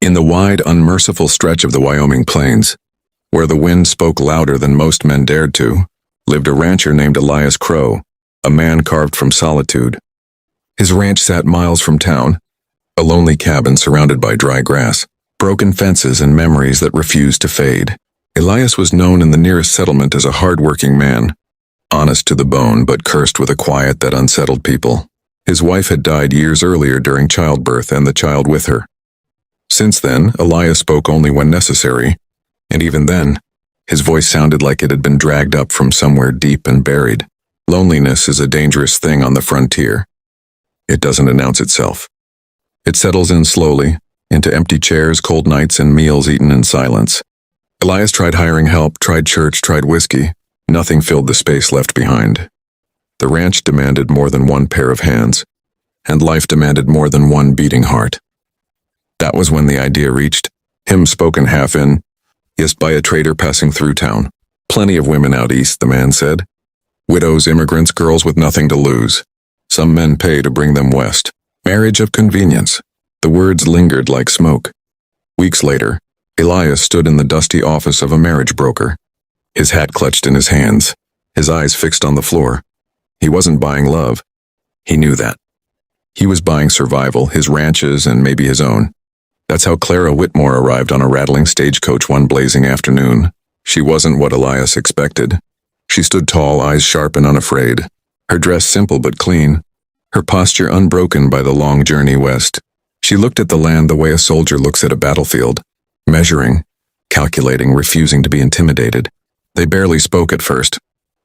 In the wide, unmerciful stretch of the Wyoming plains, where the wind spoke louder than most men dared to, lived a rancher named Elias Crow, a man carved from solitude. His ranch sat miles from town, a lonely cabin surrounded by dry grass, broken fences and memories that refused to fade. Elias was known in the nearest settlement as a hard-working man, honest to the bone but cursed with a quiet that unsettled people. His wife had died years earlier during childbirth and the child with her. Since then, Elias spoke only when necessary, and even then, his voice sounded like it had been dragged up from somewhere deep and buried. Loneliness is a dangerous thing on the frontier. It doesn't announce itself. It settles in slowly, into empty chairs, cold nights, and meals eaten in silence. Elias tried hiring help, tried church, tried whiskey. Nothing filled the space left behind. The ranch demanded more than one pair of hands, and life demanded more than one beating heart. That was when the idea reached him, spoken half in, yes, by a trader passing through town. Plenty of women out east, the man said. Widows, immigrants, girls with nothing to lose. Some men pay to bring them west. Marriage of convenience. The words lingered like smoke. Weeks later, Elias stood in the dusty office of a marriage broker, his hat clutched in his hands, his eyes fixed on the floor. He wasn't buying love. He knew that. He was buying survival, his ranches, and maybe his own. That's how Clara Whitmore arrived on a rattling stagecoach one blazing afternoon. She wasn't what Elias expected. She stood tall, eyes sharp and unafraid, her dress simple but clean, her posture unbroken by the long journey west. She looked at the land the way a soldier looks at a battlefield, measuring, calculating, refusing to be intimidated. They barely spoke at first,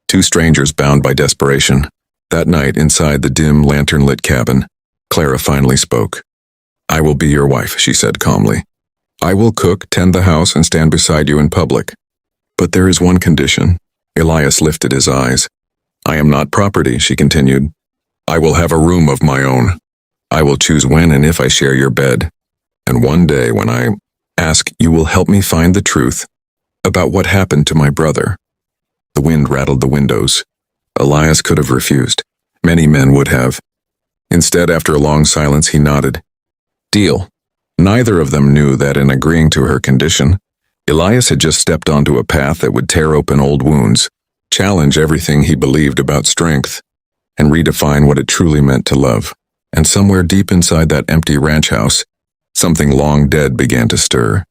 two strangers bound by desperation. That night, inside the dim, lantern-lit cabin, Clara finally spoke. "I will be your wife," she said calmly. "I will cook, tend the house, and stand beside you in public. But there is one condition." Elias lifted his eyes. "I am not property," she continued. "I will have a room of my own. I will choose when and if I share your bed. And one day when I ask, you will help me find the truth about what happened to my brother." The wind rattled the windows. Elias could have refused. Many men would have. Instead, after a long silence, he nodded. Deal. Neither of them knew that in agreeing to her condition, Elias had just stepped onto a path that would tear open old wounds, challenge everything he believed about strength, and redefine what it truly meant to love. And somewhere deep inside that empty ranch house, something long dead began to stir.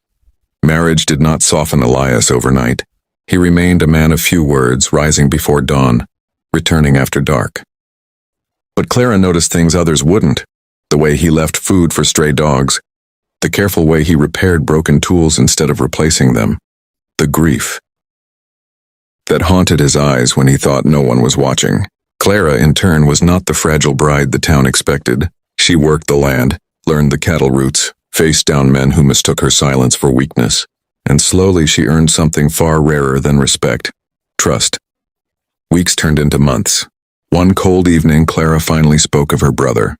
Marriage did not soften Elias overnight. He remained a man of few words, rising before dawn, returning after dark. But Clara noticed things others wouldn't. The way he left food for stray dogs. The careful way he repaired broken tools instead of replacing them. The grief that haunted his eyes when he thought no one was watching. Clara, in turn, was not the fragile bride the town expected. She worked the land, learned the cattle routes, faced down men who mistook her silence for weakness. And slowly she earned something far rarer than respect: trust. Weeks turned into months. One cold evening, Clara finally spoke of her brother.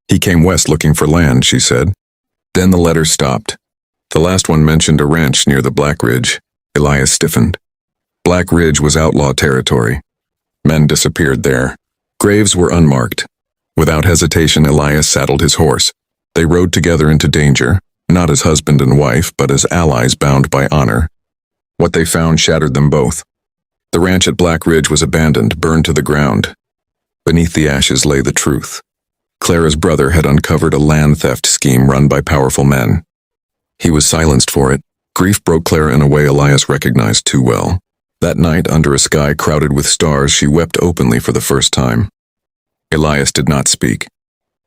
"He came west looking for land," she said. Then the letter stopped. The last one mentioned a ranch near the Black Ridge. Elias stiffened. Black Ridge was outlaw territory. Men disappeared there. Graves were unmarked. Without hesitation, Elias saddled his horse. They rode together into danger, not as husband and wife, but as allies bound by honor. What they found shattered them both. The ranch at Black Ridge was abandoned, burned to the ground. Beneath the ashes lay the truth. Clara's brother had uncovered a land theft scheme run by powerful men. He was silenced for it. Grief broke Clara in a way Elias recognized too well. That night, under a sky crowded with stars, she wept openly for the first time. Elias did not speak.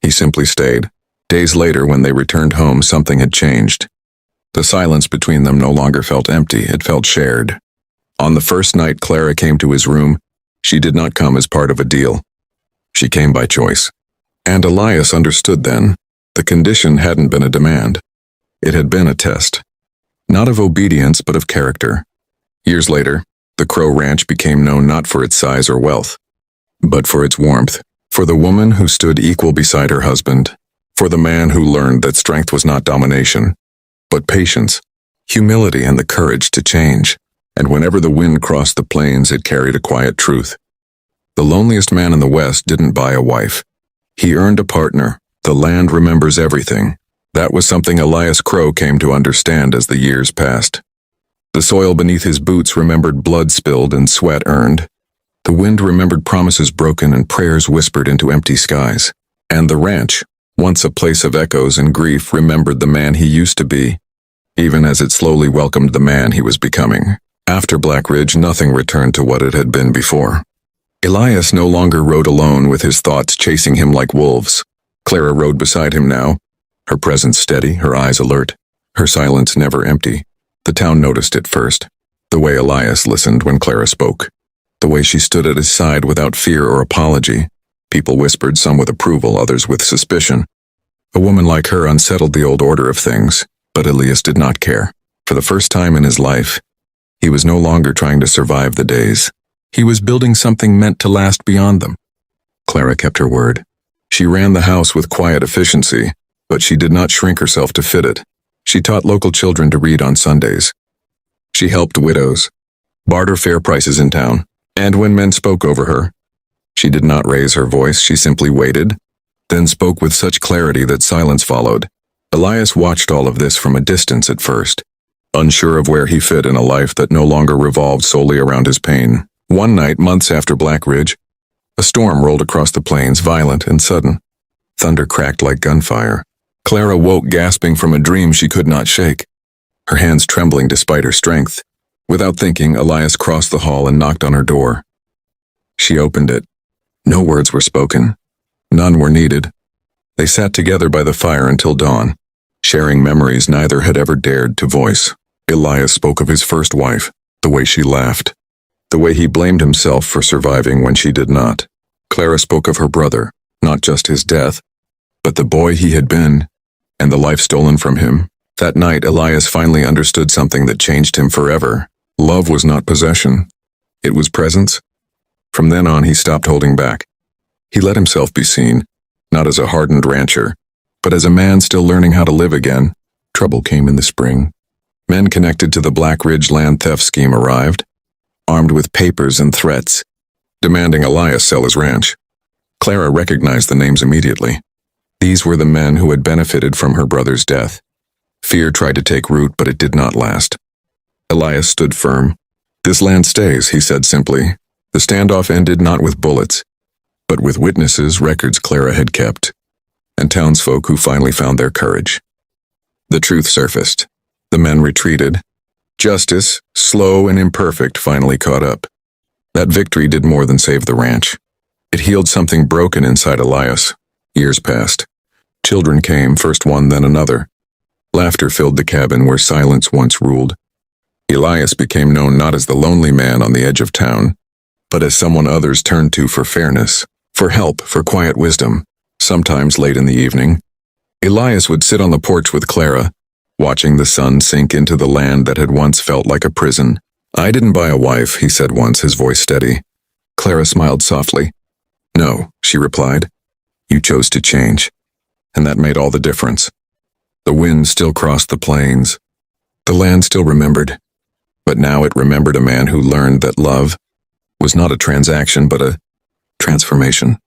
He simply stayed. Days later, when they returned home, something had changed. The silence between them no longer felt empty, it felt shared. On the first night Clara came to his room, she did not come as part of a deal. She came by choice. And Elias understood then. The condition hadn't been a demand. It had been a test. Not of obedience, but of character. Years later, the Crow Ranch became known not for its size or wealth, but for its warmth, for the woman who stood equal beside her husband, for the man who learned that strength was not domination, but patience, humility, and the courage to change. And whenever the wind crossed the plains, it carried a quiet truth. The loneliest man in the West didn't buy a wife. He earned a partner. The land remembers everything. That was something Elias Crow came to understand as the years passed. The soil beneath his boots remembered blood spilled and sweat earned. The wind remembered promises broken and prayers whispered into empty skies. And the ranch, once a place of echoes and grief, remembered the man he used to be, even as it slowly welcomed the man he was becoming. After Black Ridge, nothing returned to what it had been before. Elias no longer rode alone with his thoughts chasing him like wolves. Clara rode beside him now, her presence steady, her eyes alert, her silence never empty. The town noticed it first, the way Elias listened when Clara spoke, the way she stood at his side without fear or apology. People whispered, some with approval, others with suspicion. A woman like her unsettled the old order of things, but Elias did not care. For the first time in his life, he was no longer trying to survive the days. He was building something meant to last beyond them. Clara kept her word. She ran the house with quiet efficiency, but she did not shrink herself to fit it. She taught local children to read on Sundays. She helped widows, barter fair prices in town, and when men spoke over her, she did not raise her voice, she simply waited, then spoke with such clarity that silence followed. Elias watched all of this from a distance at first, unsure of where he fit in a life that no longer revolved solely around his pain. One night, months after Black Ridge, a storm rolled across the plains, violent and sudden. Thunder cracked like gunfire. Clara woke gasping from a dream she could not shake, her hands trembling despite her strength. Without thinking, Elias crossed the hall and knocked on her door. She opened it. No words were spoken. None were needed. They sat together by the fire until dawn, sharing memories neither had ever dared to voice. Elias spoke of his first wife, the way she laughed, the way he blamed himself for surviving when she did not. Clara spoke of her brother, not just his death, but the boy he had been, and the life stolen from him. That night, Elias finally understood something that changed him forever. Love was not possession. It was presence. From then on, he stopped holding back. He let himself be seen, not as a hardened rancher, but as a man still learning how to live again. Trouble came in the spring. Men connected to the Black Ridge land theft scheme arrived, armed with papers and threats, demanding Elias sell his ranch. Clara recognized the names immediately. These were the men who had benefited from her brother's death. Fear tried to take root, but it did not last. Elias stood firm. "This land stays," he said simply. The standoff ended not with bullets, but with witnesses, records Clara had kept, and townsfolk who finally found their courage. The truth surfaced. The men retreated. Justice, slow and imperfect, finally caught up. That victory did more than save the ranch. It healed something broken inside Elias. Years passed. Children came, first one, then another. Laughter filled the cabin where silence once ruled. Elias became known not as the lonely man on the edge of town, but as someone others turned to for fairness, for help, for quiet wisdom. Sometimes late in the evening, Elias would sit on the porch with Clara, watching the sun sink into the land that had once felt like a prison. "I didn't buy a wife," he said once, his voice steady. Clara smiled softly. "No," she replied. "You chose to change." And that made all the difference. The wind still crossed the plains. The land still remembered. But now it remembered a man who learned that love was not a transaction but a transformation.